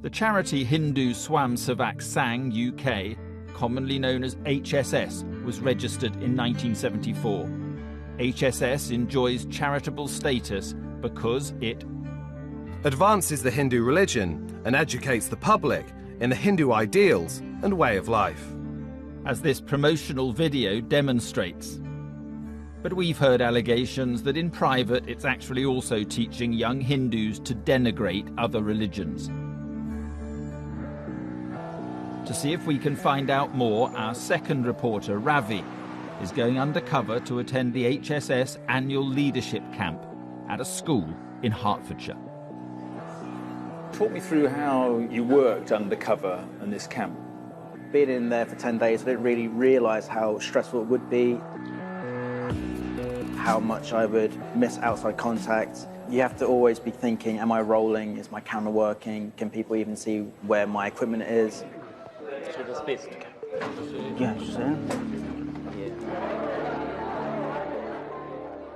The charity Hindu Swamsevak Sangh UK, commonly known as HSS, was registered in 1974. HSS enjoys charitable status because it advances the Hindu religion and educates the public in the Hindu ideals and way of life, as this promotional video demonstrates. But we've heard allegations that in private it's actually also teaching young Hindus to denigrate other religions. To see if we can find out more, our second reporter, Ravi, is going undercover to attend the HSS annual leadership camp at a school in Hertfordshire. Talk me through how you worked undercover in this camp. Being in there for 10 days, I didn't really realise how stressful it would be, how much I would miss outside contact. You have to always be thinking, am I rolling? Is my camera working? Can people even see where my equipment is?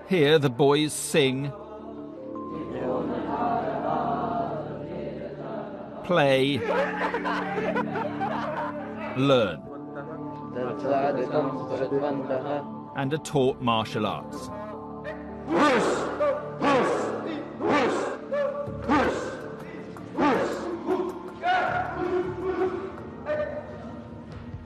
Here the boys sing, play, learn, and are taught martial arts.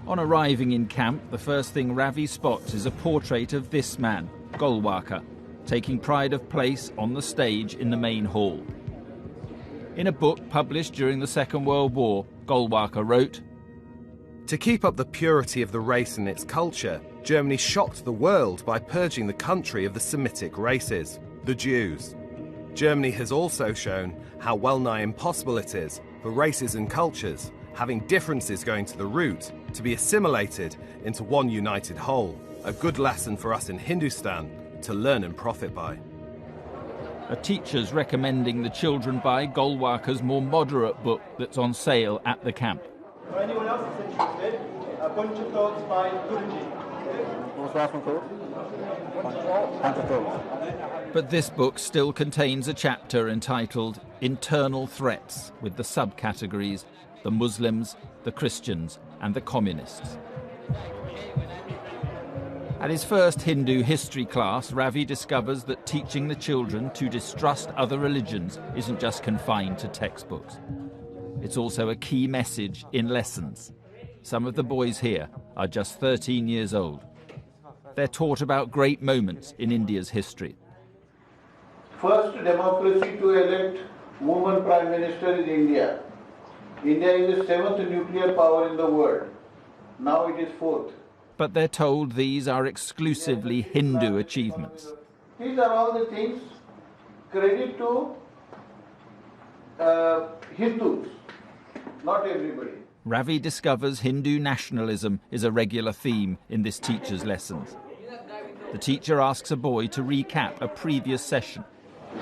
On arriving in camp, the first thing Ravi spots is a portrait of this man, Golwalkar, taking pride of place on the stage in the main hall. In a book published during the Second World War, Golwalkar wrote, "To keep up the purity of the race and its culture, Germany shocked the world by purging the country of the Semitic races, the Jews. Germany has also shown how well-nigh impossible it is for races and cultures, having differences going to the root, to be assimilated into one united whole. A good lesson for us in Hindustan to learn and profit by." A teacher's recommending the children buy Golwalkar's more moderate book that's on sale at the camp. For anyone else is interested, a bunch of thoughts by Guruji. But this book still contains a chapter entitled Internal Threats, with the subcategories the Muslims, the Christians and the Communists. At his first Hindu history class, Ravi discovers that teaching the children to distrust other religions isn't just confined to textbooks. It's also a key message in lessons. Some of the boys here are just 13 years old. They're taught about great moments in India's history. First democracy to elect woman prime minister is India. India is the 7th nuclear power in the world. Now it is 4th. But they're told these are exclusively Hindu achievements. These are all the things credit to Hindus, not everybody. Ravi discovers Hindu nationalism is a regular theme in this teacher's lessons. The teacher asks a boy to recap a previous session.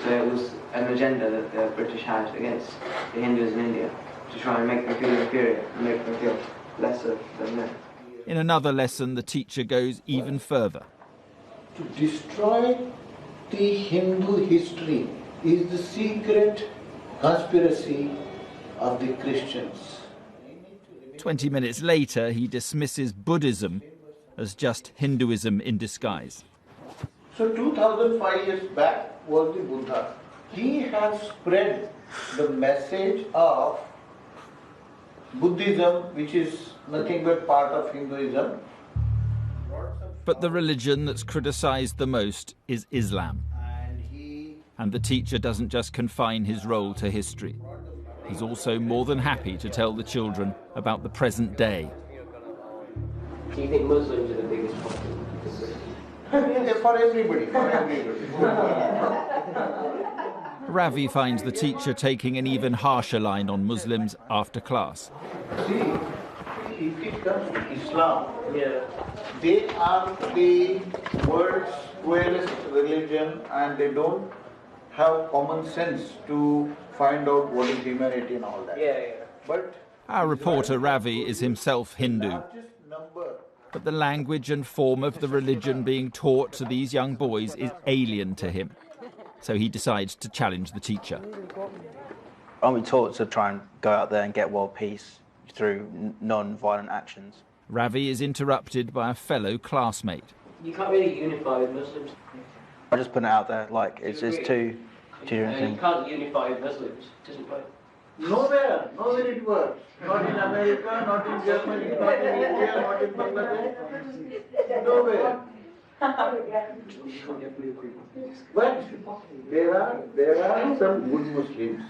So it was an agenda that the British had against the Hindus in India, to try and make them feel inferior and make them feel lesser than men. In another lesson, the teacher goes even further. To destroy the Hindu history is the secret conspiracy of the Christians. 20 minutes later, he dismisses Buddhism as just Hinduism in disguise. So 2005 years back was the Buddha. He has spread the message of Buddhism, which is nothing but part of Hinduism. But the religion that's criticized the most is Islam. And the teacher doesn't just confine his role to history. He's also more than happy to tell the children about the present day. Do you think Muslims are the biggest problem? Yeah, for everybody, Ravi finds the teacher taking an even harsher line on Muslims after class. See, if it comes to Islam, they are the world's squarest religion and they don't have common sense to find out what is humanity and all that. But our reporter Ravi is himself Hindu. But the language and form of the religion being taught to these young boys is alien to him. So he decides to challenge the teacher. Aren't we taught to try and go out there and get world peace through non-violent actions? Ravi is interrupted by a fellow classmate. You can't really unify with Muslims. I just put it out there, like, it's two different things. You can't unify with Muslims. It doesn't work. Nowhere it works. Not in America, not in Germany, not in India, not in Bangladesh. Nowhere. But there are some good Muslims,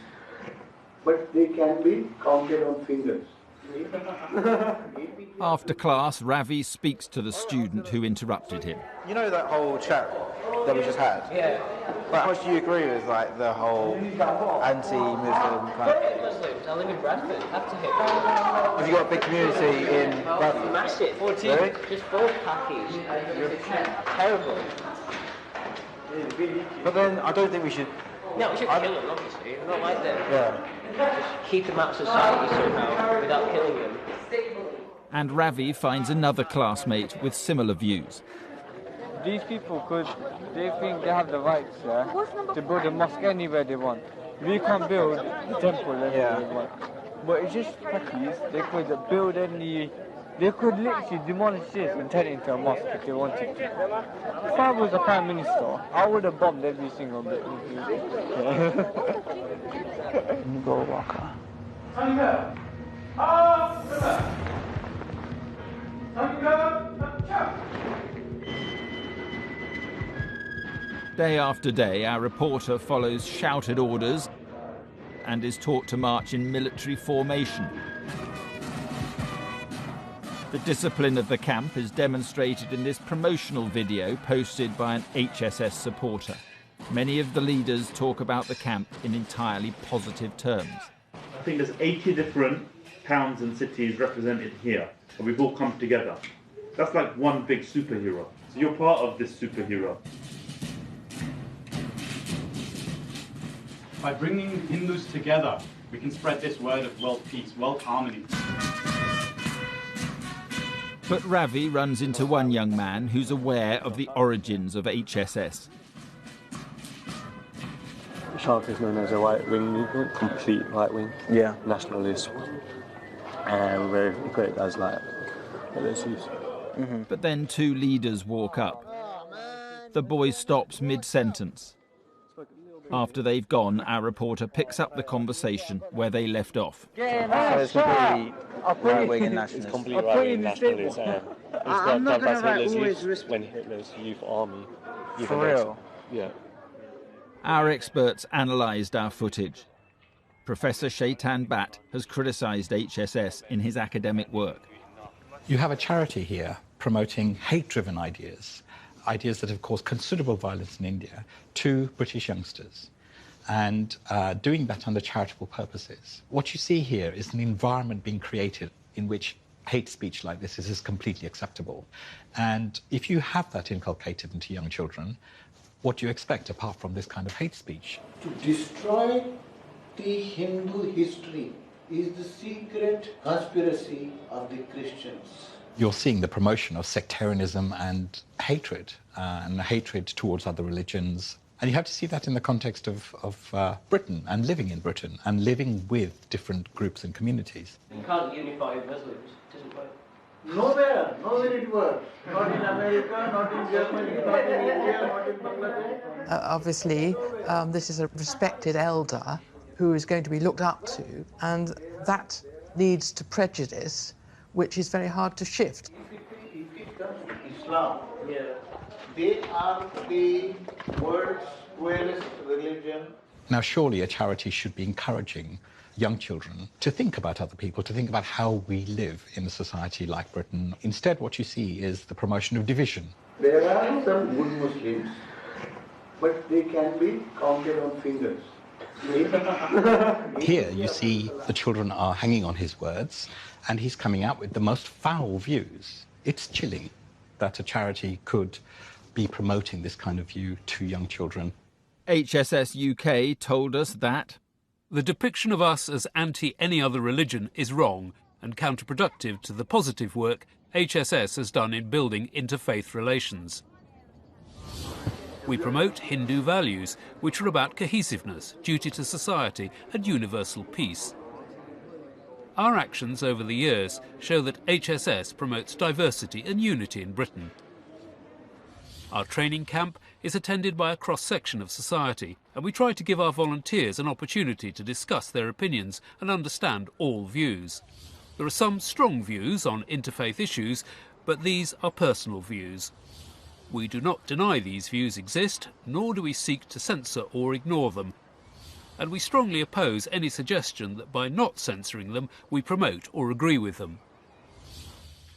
but they can be counted on fingers. After class, Ravi speaks to the student who interrupted him. You know that whole chat that we just had? Yeah. Like, how much do you agree with, like, the whole anti-Muslim kind of... Muslims. I live in Bradford. Have to hit. Have you got a big community in Bradford? Massive. 14. Really? Just 4 khakis. Terrible. But then I don't think we should... No, we should kill them, obviously. We're not like them. Yeah. Just keep them out of society somehow without killing them. And Ravi finds another classmate with similar views. These people they think they have the rights, to build a mosque anywhere they want. We can't build a temple anywhere we want. But it's just practice. They could build they could literally demolish this and turn it into a mosque if they wanted to. If I was the Prime Minister, I would have bombed every single bit. Go Walker. Day after day, our reporter follows shouted orders and is taught to march in military formation. The discipline of the camp is demonstrated in this promotional video posted by an HSS supporter. Many of the leaders talk about the camp in entirely positive terms. I think there's 80 different towns and cities represented here, and we've all come together. That's like one big superhero. So you're part of this superhero. By bringing Hindus together, we can spread this word of world peace, world harmony. But Ravi runs into one young man who's aware of the origins of HSS. Shark is known as a right-wing movement, complete right-wing, nationalist, and we're equated as like those views. But then 2 leaders walk up. The boy stops mid-sentence. After they've gone, our reporter picks up the conversation where they left off. So it's completely right-wing and nationalist. It's completely right-wing and nationalist. It was done by Hitler's youth, when Hitler's youth army. For real? Yeah. Our experts analysed our footage. Professor Shaitan Bhatt has criticised HSS in his academic work. You have a charity here promoting hate-driven ideas that have caused considerable violence in India to British youngsters, and doing that under charitable purposes. What you see here is an environment being created in which hate speech like this is completely acceptable. And if you have that inculcated into young children, what do you expect apart from this kind of hate speech? To destroy the Hindu history is the secret conspiracy of the Christians. You're seeing the promotion of sectarianism and hatred towards other religions. And you have to see that in the context of Britain and living in Britain and living with different groups and communities. You can't unify with Muslims. It doesn't work. Nowhere it works. Not in America, not in Germany, not in India, not in Bangladesh. Obviously, this is a respected elder who is going to be looked up to, and that leads to prejudice, which is very hard to shift. If it comes to Islam, they are the world's squarest religion. Now, surely a charity should be encouraging young children to think about other people, to think about how we live in a society like Britain. Instead, what you see is the promotion of division. There are some good Muslims, but they can be counted on fingers. Here you see the children are hanging on his words, and he's coming out with the most foul views. It's chilling that a charity could be promoting this kind of view to young children. HSS UK told us that the depiction of us as anti any other religion is wrong and counterproductive to the positive work HSS has done in building interfaith relations. We promote Hindu values, which are about cohesiveness, duty to society and universal peace. Our actions over the years show that HSS promotes diversity and unity in Britain. Our training camp is attended by a cross-section of society, and we try to give our volunteers an opportunity to discuss their opinions and understand all views. There are some strong views on interfaith issues, but these are personal views. We do not deny these views exist, nor do we seek to censor or ignore them. And we strongly oppose any suggestion that by not censoring them, we promote or agree with them.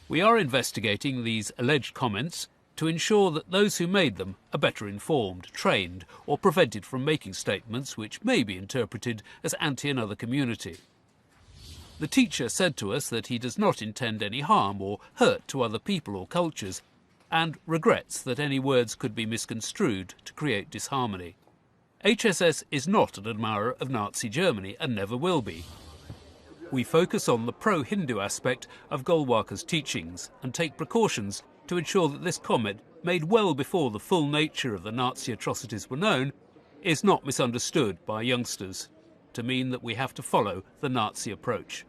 We are investigating these alleged comments to ensure that those who made them are better informed, trained, or prevented from making statements which may be interpreted as anti another community. The teacher said to us that he does not intend any harm or hurt to other people or cultures, and regrets that any words could be misconstrued to create disharmony. HSS is not an admirer of Nazi Germany and never will be. We focus on the pro-Hindu aspect of Golwalker's teachings and take precautions to ensure that this comment, made well before the full nature of the Nazi atrocities were known, is not misunderstood by youngsters to mean that we have to follow the Nazi approach.